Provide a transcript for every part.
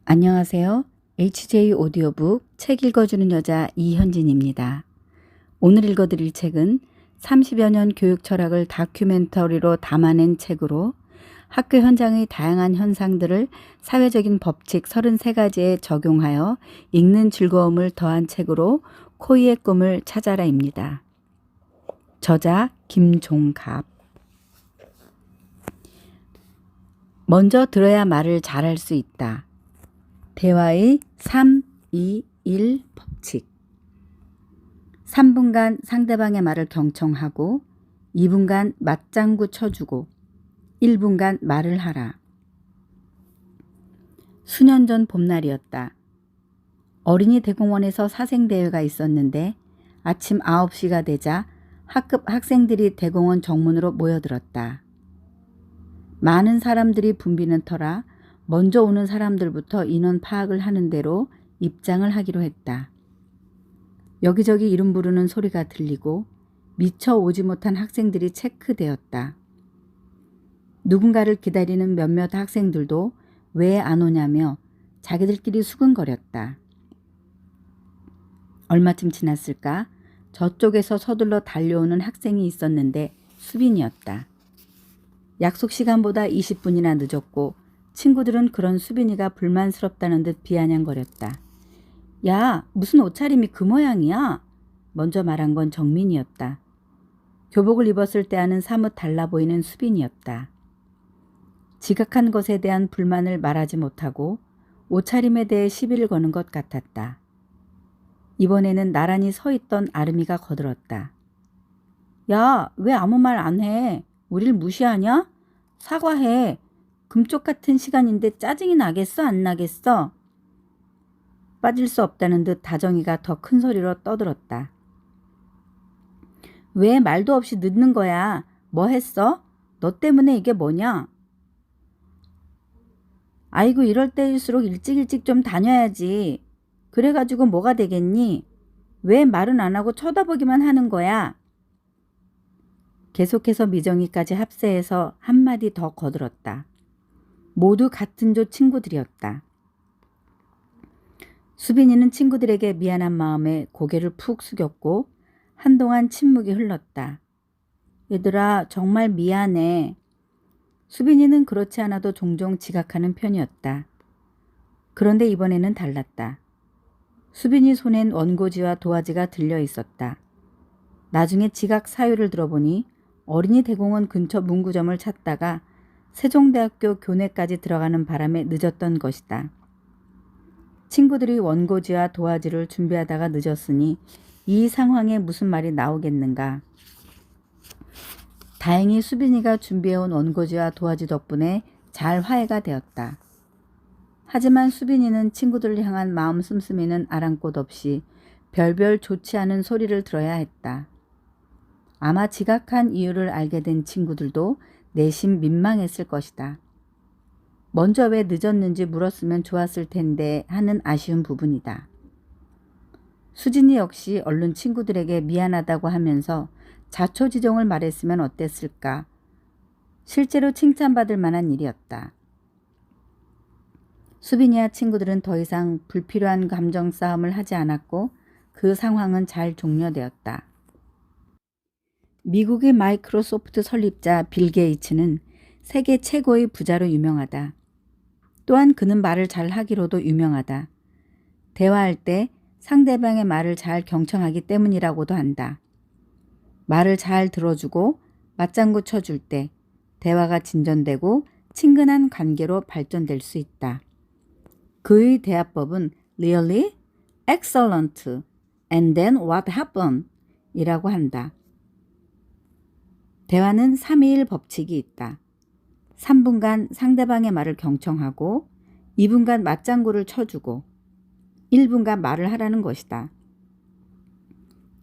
안녕하세요. HJ 오디오북 책 읽어주는 여자 이현진입니다. 오늘 읽어드릴 책은 30여 년 교육 철학을 다큐멘터리로 담아낸 책으로 학교 현장의 다양한 현상들을 사회적인 법칙 33가지에 적용하여 읽는 즐거움을 더한 책으로 코이의 꿈을 찾아라입니다. 저자 김종갑. 먼저 들어야 말을 잘할 수 있다. 대화의 3, 2, 1 법칙. 3분간 상대방의 말을 경청하고 2분간 맞장구 쳐주고 1분간 말을 하라. 수년 전 봄날이었다. 어린이 대공원에서 사생대회가 있었는데 아침 9시가 되자 학급 학생들이 대공원 정문으로 모여들었다. 많은 사람들이 붐비는 터라 먼저 오는 사람들부터 인원 파악을 하는 대로 입장을 하기로 했다. 여기저기 이름 부르는 소리가 들리고 미처 오지 못한 학생들이 체크되었다. 누군가를 기다리는 몇몇 학생들도 왜 안 오냐며 자기들끼리 수근거렸다. 얼마쯤 지났을까? 저쪽에서 서둘러 달려오는 학생이 있었는데 수빈이었다. 약속 시간보다 20분이나 늦었고 친구들은 그런 수빈이가 불만스럽다는 듯 비아냥거렸다. 야, 무슨 옷차림이 그 모양이야? 먼저 말한 건 정민이었다. 교복을 입었을 때와는 사뭇 달라 보이는 수빈이었다. 지각한 것에 대한 불만을 말하지 못하고 옷차림에 대해 시비를 거는 것 같았다. 이번에는 나란히 서 있던 아름이가 거들었다. 야, 왜 아무 말 안 해? 우릴 무시하냐? 사과해. 금쪽 같은 시간인데 짜증이 나겠어? 안 나겠어? 빠질 수 없다는 듯 다정이가 더 큰 소리로 떠들었다. 왜 말도 없이 늦는 거야? 뭐 했어? 너 때문에 이게 뭐냐? 아이고 이럴 때일수록 일찍 좀 다녀야지. 그래가지고 뭐가 되겠니? 왜 말은 안 하고 쳐다보기만 하는 거야? 계속해서 미정이까지 합세해서 한마디 더 거들었다. 모두 같은 조 친구들이었다. 수빈이는 친구들에게 미안한 마음에 고개를 푹 숙였고 한동안 침묵이 흘렀다. 얘들아 정말 미안해. 수빈이는 그렇지 않아도 종종 지각하는 편이었다. 그런데 이번에는 달랐다. 수빈이 손엔 원고지와 도화지가 들려 있었다. 나중에 지각 사유를 들어보니 어린이 대공원 근처 문구점을 찾다가 세종대학교 교내까지 들어가는 바람에 늦었던 것이다. 친구들이 원고지와 도화지를 준비하다가 늦었으니 이 상황에 무슨 말이 나오겠는가. 다행히 수빈이가 준비해온 원고지와 도화지 덕분에 잘 화해가 되었다. 하지만 수빈이는 친구들을 향한 마음 씀씀이는 아랑곳 없이 별별 좋지 않은 소리를 들어야 했다. 아마 지각한 이유를 알게 된 친구들도 내심 민망했을 것이다. 먼저 왜 늦었는지 물었으면 좋았을 텐데 하는 아쉬운 부분이다. 수진이 역시 얼른 친구들에게 미안하다고 하면서 자초지종을 말했으면 어땠을까. 실제로 칭찬받을 만한 일이었다. 수빈이와 친구들은 더 이상 불필요한 감정 싸움을 하지 않았고 그 상황은 잘 종료되었다. 미국의 마이크로소프트 설립자 빌 게이츠는 세계 최고의 부자로 유명하다. 또한 그는 말을 잘 하기로도 유명하다. 대화할 때 상대방의 말을 잘 경청하기 때문이라고도 한다. 말을 잘 들어주고 맞장구 쳐줄 때 대화가 진전되고 친근한 관계로 발전될 수 있다. 그의 대화법은 really, excellent, and then what happened? 이라고 한다. 대화는 321 법칙이 있다. 3분간 상대방의 말을 경청하고 2분간 맞장구를 쳐주고 1분간 말을 하라는 것이다.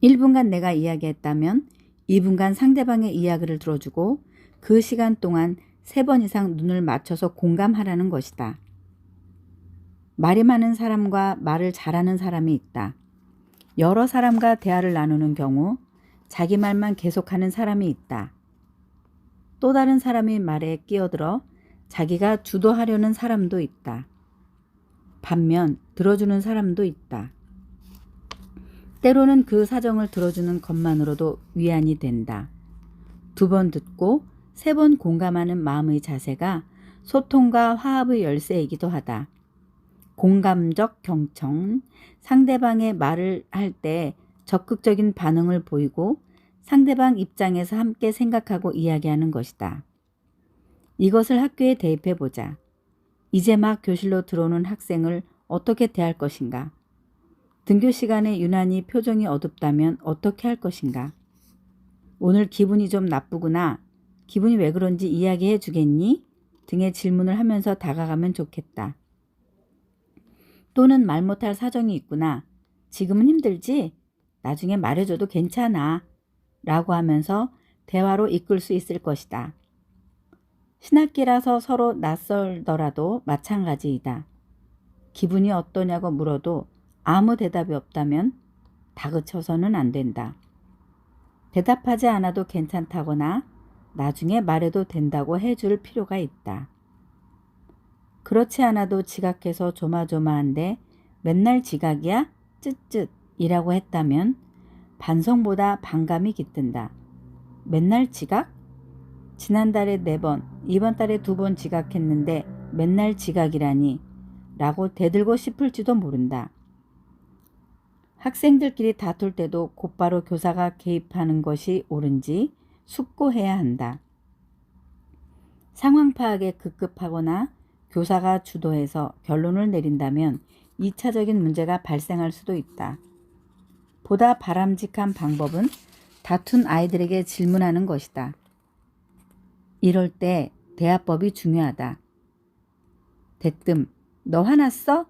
1분간 내가 이야기했다면 2분간 상대방의 이야기를 들어주고 그 시간 동안 3번 이상 눈을 맞춰서 공감하라는 것이다. 말이 많은 사람과 말을 잘하는 사람이 있다. 여러 사람과 대화를 나누는 경우 자기 말만 계속하는 사람이 있다. 또 다른 사람의 말에 끼어들어 자기가 주도하려는 사람도 있다. 반면 들어주는 사람도 있다. 때로는 그 사정을 들어주는 것만으로도 위안이 된다. 2번 듣고 3번 공감하는 마음의 자세가 소통과 화합의 열쇠이기도 하다. 공감적 경청, 상대방의 말을 할 때 적극적인 반응을 보이고 상대방 입장에서 함께 생각하고 이야기하는 것이다. 이것을 학교에 대입해 보자. 이제 막 교실로 들어오는 학생을 어떻게 대할 것인가? 등교 시간에 유난히 표정이 어둡다면 어떻게 할 것인가? 오늘 기분이 좀 나쁘구나. 기분이 왜 그런지 이야기해 주겠니? 등의 질문을 하면서 다가가면 좋겠다. 또는 말 못할 사정이 있구나. 지금은 힘들지? 나중에 말해줘도 괜찮아. 라고 하면서 대화로 이끌 수 있을 것이다. 신학기라서 서로 낯설더라도 마찬가지이다. 기분이 어떠냐고 물어도 아무 대답이 없다면 다그쳐서는 안 된다. 대답하지 않아도 괜찮다거나 나중에 말해도 된다고 해줄 필요가 있다. 그렇지 않아도 지각해서 조마조마한데 맨날 지각이야? 쯧쯧이라고 했다면 반성보다 반감이 깃든다. 맨날 지각? 지난달에 4번, 이번 달에 2번 지각했는데 맨날 지각이라니 라고 대들고 싶을지도 모른다. 학생들끼리 다툴 때도 곧바로 교사가 개입하는 것이 옳은지 숙고해야 한다. 상황 파악에 급급하거나 교사가 주도해서 결론을 내린다면 2차적인 문제가 발생할 수도 있다. 보다 바람직한 방법은 다툰 아이들에게 질문하는 것이다. 이럴 때 대화법이 중요하다. 대뜸 너 화났어?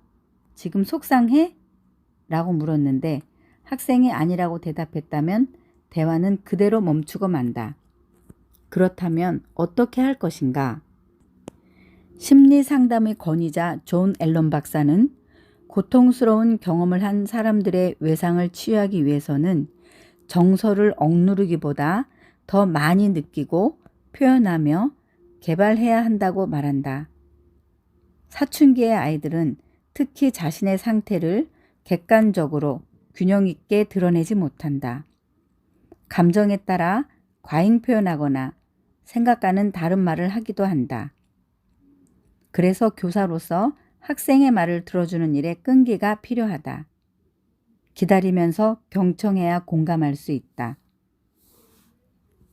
지금 속상해? 라고 물었는데 학생이 아니라고 대답했다면 대화는 그대로 멈추고 만다. 그렇다면 어떻게 할 것인가? 심리상담의 권위자 존 앨런 박사는 고통스러운 경험을 한 사람들의 외상을 치유하기 위해서는 정서를 억누르기보다 더 많이 느끼고 표현하며 개발해야 한다고 말한다. 사춘기의 아이들은 특히 자신의 상태를 객관적으로 균형 있게 드러내지 못한다. 감정에 따라 과잉 표현하거나 생각과는 다른 말을 하기도 한다. 그래서 교사로서 학생의 말을 들어주는 일에 끈기가 필요하다. 기다리면서 경청해야 공감할 수 있다.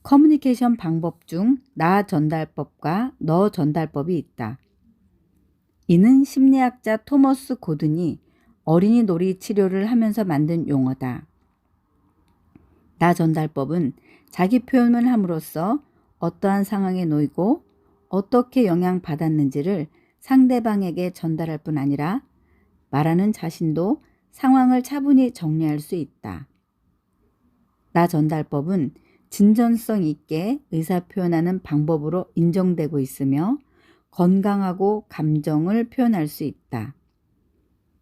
커뮤니케이션 방법 중 나 전달법과 너 전달법이 있다. 이는 심리학자 토머스 고든이 어린이 놀이 치료를 하면서 만든 용어다. 나 전달법은 자기 표현을 함으로써 어떠한 상황에 놓이고 어떻게 영향받았는지를 상대방에게 전달할 뿐 아니라 말하는 자신도 상황을 차분히 정리할 수 있다. 나 전달법은 진전성 있게 의사 표현하는 방법으로 인정되고 있으며 건강하고 감정을 표현할 수 있다.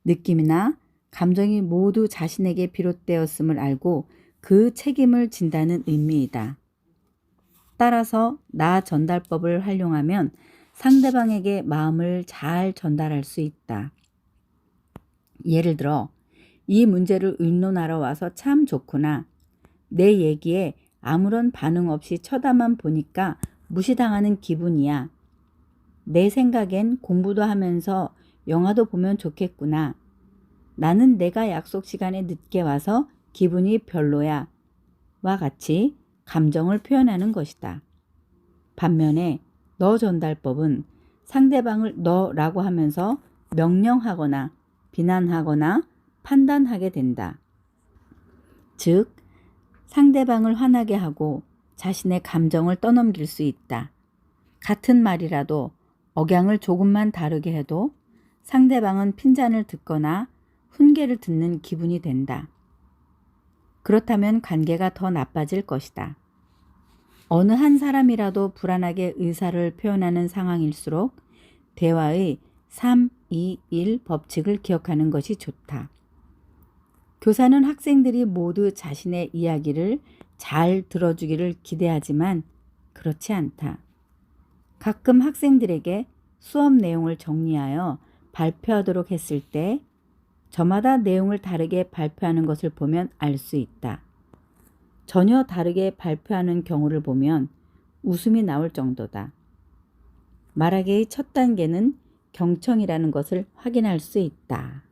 느낌이나 감정이 모두 자신에게 비롯되었음을 알고 그 책임을 진다는 의미이다. 따라서 나 전달법을 활용하면 상대방에게 마음을 잘 전달할 수 있다. 예를 들어, 이 문제를 의논하러 와서 참 좋구나. 내 얘기에 아무런 반응 없이 쳐다만 보니까 무시당하는 기분이야. 내 생각엔 공부도 하면서 영화도 보면 좋겠구나. 나는 내가 약속 시간에 늦게 와서 기분이 별로야. 와 같이 감정을 표현하는 것이다. 반면에 너 전달법은 상대방을 너라고 하면서 명령하거나 비난하거나 판단하게 된다. 즉, 상대방을 화나게 하고 자신의 감정을 떠넘길 수 있다. 같은 말이라도 억양을 조금만 다르게 해도 상대방은 핀잔을 듣거나 훈계를 듣는 기분이 된다. 그렇다면 관계가 더 나빠질 것이다. 어느 한 사람이라도 불안하게 의사를 표현하는 상황일수록 대화의 3, 2, 1 법칙을 기억하는 것이 좋다. 교사는 학생들이 모두 자신의 이야기를 잘 들어주기를 기대하지만 그렇지 않다. 가끔 학생들에게 수업 내용을 정리하여 발표하도록 했을 때 저마다 내용을 다르게 발표하는 것을 보면 알 수 있다. 전혀 다르게 발표하는 경우를 보면 웃음이 나올 정도다. 말하기의 첫 단계는 경청이라는 것을 확인할 수 있다.